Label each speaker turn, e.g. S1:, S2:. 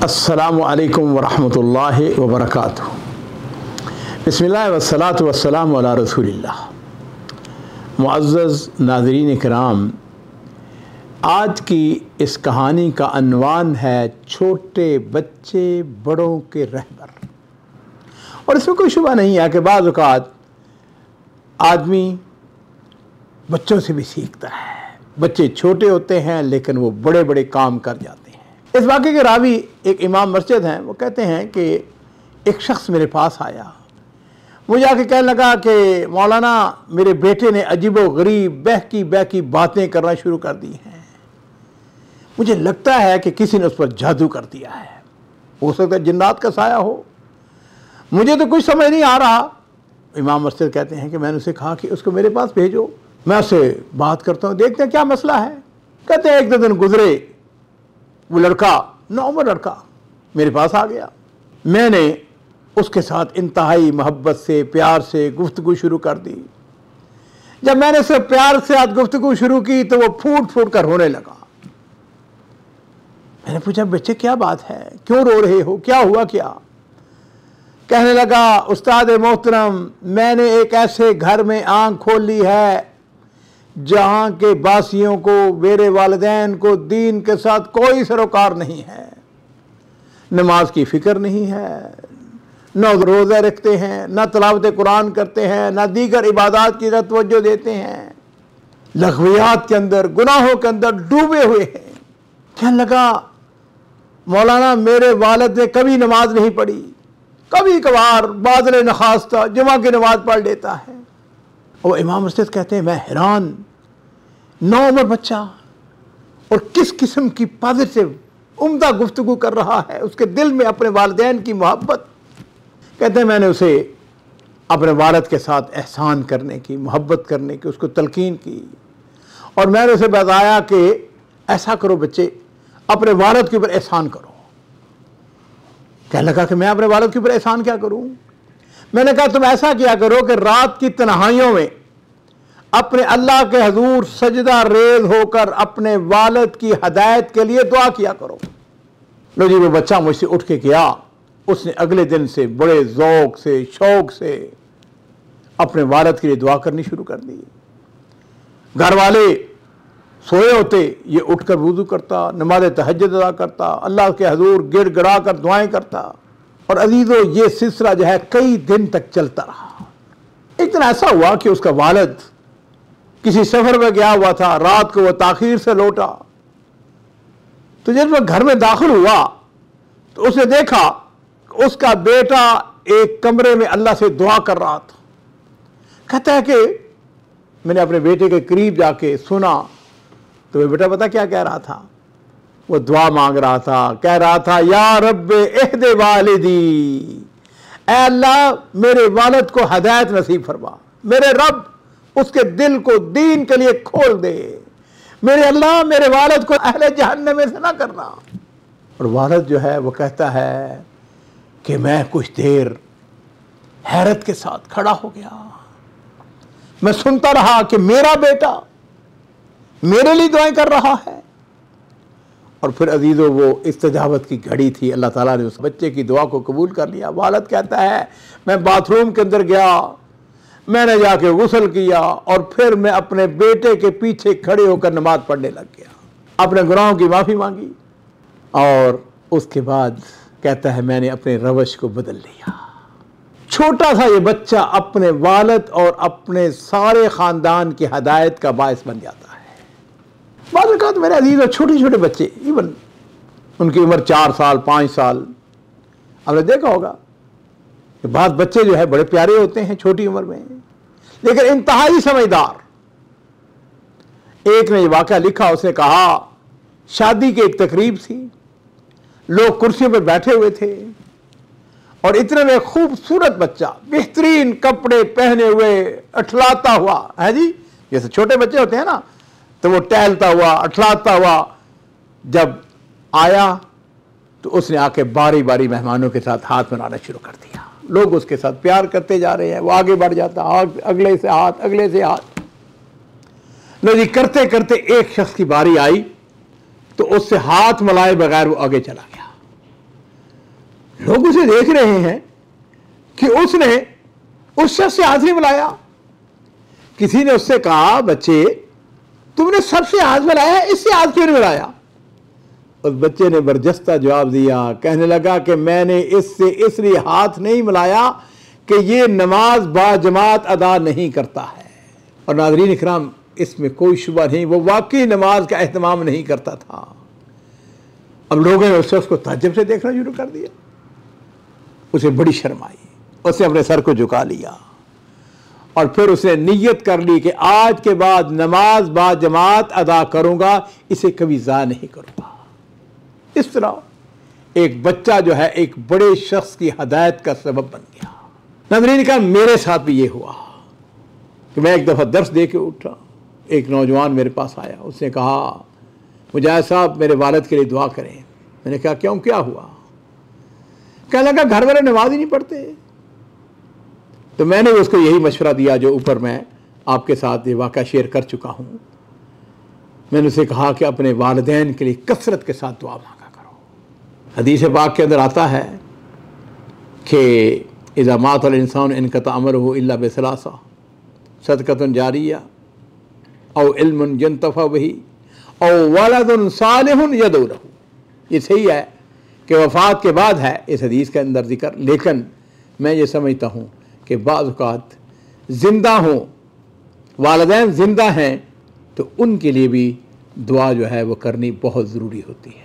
S1: अस्सलामु अलैकुम वरहमतुल्लाहि वबरकातुहू। बिस्मिल्लाह वस्सलातु वस्सलामु अला रसूलिल्लाह। मुअज़्ज़ज़ नाज़रीन किराम, आज की इस कहानी का अन्वान है छोटे बच्चे बड़ों के रहबर। और इसमें कोई शुबा नहीं है कि बाज़ औक़ात आदमी बच्चों से भी सीखता है। बच्चे छोटे होते हैं लेकिन वो बड़े बड़े काम कर जाते हैं। इस वाक़े के रावी एक इमाम मस्जिद हैं। वो कहते हैं कि एक शख्स मेरे पास आया, मुझे आके कहने लगा कि मौलाना, मेरे बेटे ने अजीबो गरीब बहकी बहकी बातें करना शुरू कर दी हैं। मुझे लगता है कि किसी ने उस पर जादू कर दिया है। हो सकता है जिन्नात का साया हो, मुझे तो कुछ समझ नहीं आ रहा। इमाम मस्जिद कहते हैं कि मैंने उसे कहा कि उसको मेरे पास भेजो, मैं उससे बात करता हूँ, देखते हैं क्या मसला है। कहते हैं एक दो दिन गुजरे, वो लड़का, नौमर लड़का मेरे पास आ गया। मैंने उसके साथ इंतहाई मोहब्बत से प्यार से गुफ्तगू शुरू कर दी। जब मैंने उससे प्यार से आज गुफ्तगू शुरू की तो वो फूट फूट कर रोने लगा। मैंने पूछा, बच्चे क्या बात है, क्यों रो रहे हो, क्या हुआ क्या? कहने लगा, उस्ताद मोहतरम, मैंने एक ऐसे घर में आंख खोल ली है जहाँ के बासियों को, मेरे वालिदैन को दीन के साथ कोई सरोकार नहीं है, नमाज की फ़िक्र नहीं है, न रोज़े रखते हैं, न तिलावत कुरान करते हैं, न दीगर इबादत की तरफ तवज्जो देते हैं, लग़वियात के अंदर, गुनाहों के अंदर डूबे हुए हैं। कहने लगा, मौलाना, मेरे वालिद ने कभी नमाज नहीं पढ़ी, कभी कभार बादल नखास्ता जुमा की नमाज पढ़ लेता है। और इमाम मस्जिद कहते हैं, मैं हैरान, 9 उम्र बच्चा और किस किस्म की पॉजिटिव उम्दा गुफ्तगू कर रहा है, उसके दिल में अपने वालिदैन की मोहब्बत। कहते हैं मैंने उसे अपने वालिद के साथ एहसान करने की, मोहब्बत करने की उसको तलकीन की, और मैंने उसे बताया कि ऐसा करो बच्चे, अपने वालिद के ऊपर एहसान करो। कहने लगा कि मैं अपने वालिद के ऊपर एहसान क्या करूं? मैंने कहा, तुम ऐसा किया करो कि रात की तन्हाइयों में अपने अल्लाह के हजूर सजदा रेज होकर अपने वालिद की हदायत के लिए दुआ किया करो। लो जी, वो बच्चा मुझसे उठ के गया। उसने अगले दिन से बड़े ज़ौक़ से, शौक़ से अपने वालिद के लिए दुआ करनी शुरू कर दी। घर वाले सोए होते, ये उठकर वुज़ू करता, नमाज तहज्जुद अदा करता, अल्लाह के हजूर गिड़गिड़ा कर दुआएं करता। और अजीज़ों, ये सिलसिला जो है कई दिन तक चलता रहा। एक दिन ऐसा हुआ कि उसका वालिद किसी सफ़र में गया हुआ था, रात को वह ताख़ीर से लौटा। तो जब वह घर में दाखिल हुआ तो उसने देखा कि उसका बेटा एक कमरे में अल्लाह से दुआ कर रहा था। कहता है कि मैंने अपने बेटे के करीब जाके सुना तो वह बेटा पता क्या कह रहा था? वो दुआ मांग रहा था, कह रहा था, या रब एहदे वालिदी, ऐ अल्लाह मेरे वालिद को हदायत नसीब फरमा, मेरे रब उसके दिल को दीन के लिए खोल दे, मेरे अल्लाह मेरे वालिद को अहले जहन्नम में से ना करना। और वालिद जो है वो कहता है कि मैं कुछ देर हैरत के साथ खड़ा हो गया। मैं सुनता रहा कि मेरा बेटा मेरे लिए दुआएं कर रहा है। और फिर अजीज़ों, वो इस्तिजाबत की घड़ी थी। अल्लाह ताला ने उस बच्चे की दुआ को कबूल कर लिया। वालिद कहता है, मैं बाथरूम के अंदर गया, मैंने जाके गुस्ल किया और फिर मैं अपने बेटे के पीछे खड़े होकर नमाज पढ़ने लग गया, अपने गुनाहों की माफ़ी मांगी। और उसके बाद कहता है, मैंने अपने रवश को बदल लिया। छोटा सा ये बच्चा अपने वालिद और अपने सारे ख़ानदान की हदायत का बायस बन जाता है। बाद में कहा, तो मेरे अजीज़, छोटे छोटे बच्चे, इवन उनकी उम्र 4 साल 5 साल, आपने देखा होगा कि बाद बच्चे जो है बड़े प्यारे होते हैं छोटी उम्र में, लेकिन इंतहाई समझदार। एक ने ये वाक़या लिखा, उसने कहा, शादी की एक तकरीब थी, लोग कुर्सियों पर बैठे हुए थे और इतने में खूबसूरत बच्चा बेहतरीन कपड़े पहने हुए अठलाता हुआ, है जी, जैसे छोटे बच्चे होते हैं ना, तो वो टहलता हुआ अठलाता हुआ जब आया तो उसने आके बारी बारी मेहमानों के साथ हाथ मिलाना शुरू कर दिया। लोग उसके साथ प्यार करते जा रहे हैं, वो आगे बढ़ जाता, अगले से हाथ, अगले से हाथ। लो जी, करते करते एक शख्स की बारी आई तो उससे हाथ मिलाए बगैर वो आगे चला गया। लोग उसे देख रहे हैं कि उसने उस शख्स से हाथ नहीं मिलाया। किसी ने उससे कहा, बच्चे तुमने सबसे हाथ मिलाया, इससे हाथ क्यों नहीं मिलाया? उस बच्चे ने बरजस्ता जवाब दिया, कहने लगा कि मैंने इससे इसलिए हाथ नहीं मिलाया कि ये नमाज बाजमात अदा नहीं करता है। और नाज़रीन इकराम, इसमें कोई शुबा नहीं, वो वाकई नमाज का एहतमाम नहीं करता था। अब लोगों ने उससे उसको ताज्जुब से देखना शुरू कर दिया। उसे बड़ी शर्म आई, उसने अपने सर को झुका लिया और फिर उसने नीयत कर ली कि आज के बाद नमाज बाजमात अदा करूंगा, इसे कभी ज़ाया नहीं करूंगा। इस तरह एक बच्चा जो है एक बड़े शख्स की हदायत का सबब बन गया। नाज़रीन का मेरे साथ भी ये हुआ कि मैं एक दफ़ा दर्स दे के उठा, एक नौजवान मेरे पास आया, उसने कहा, मुजाहिद साहब मेरे वालिद के लिए दुआ करें। मैंने कहा क्यों, क्या हुआ? कहने लगा घर वाले नमाज ही नहीं पढ़ते। तो मैंने उसको यही मशवरा दिया जो ऊपर मैं आपके साथ ये वाक़या शेयर कर चुका हूँ। मैंने उसे कहा कि अपने वालिदैन के लिए कसरत के साथ दुआ मांगा करो। हदीस पाक के अंदर आता है कि इज़ा मातल इंसान इनक़ता अमरुहु इल्ला बिसलासा सदक़तुन जारिया औ इल्मुन यंतफ़अ बिही औ वलदुन सालिहुन यदऊ लहू। ये सही है कि वफ़ात के बाद है इस हदीस के अंदर जिक्र, लेकिन मैं ये समझता हूँ कि बाज़ औक़ात ज़िंदा हों, वालिदैन ज़िंदा हैं, तो उनके लिए भी दुआ जो है वो करनी बहुत ज़रूरी होती है।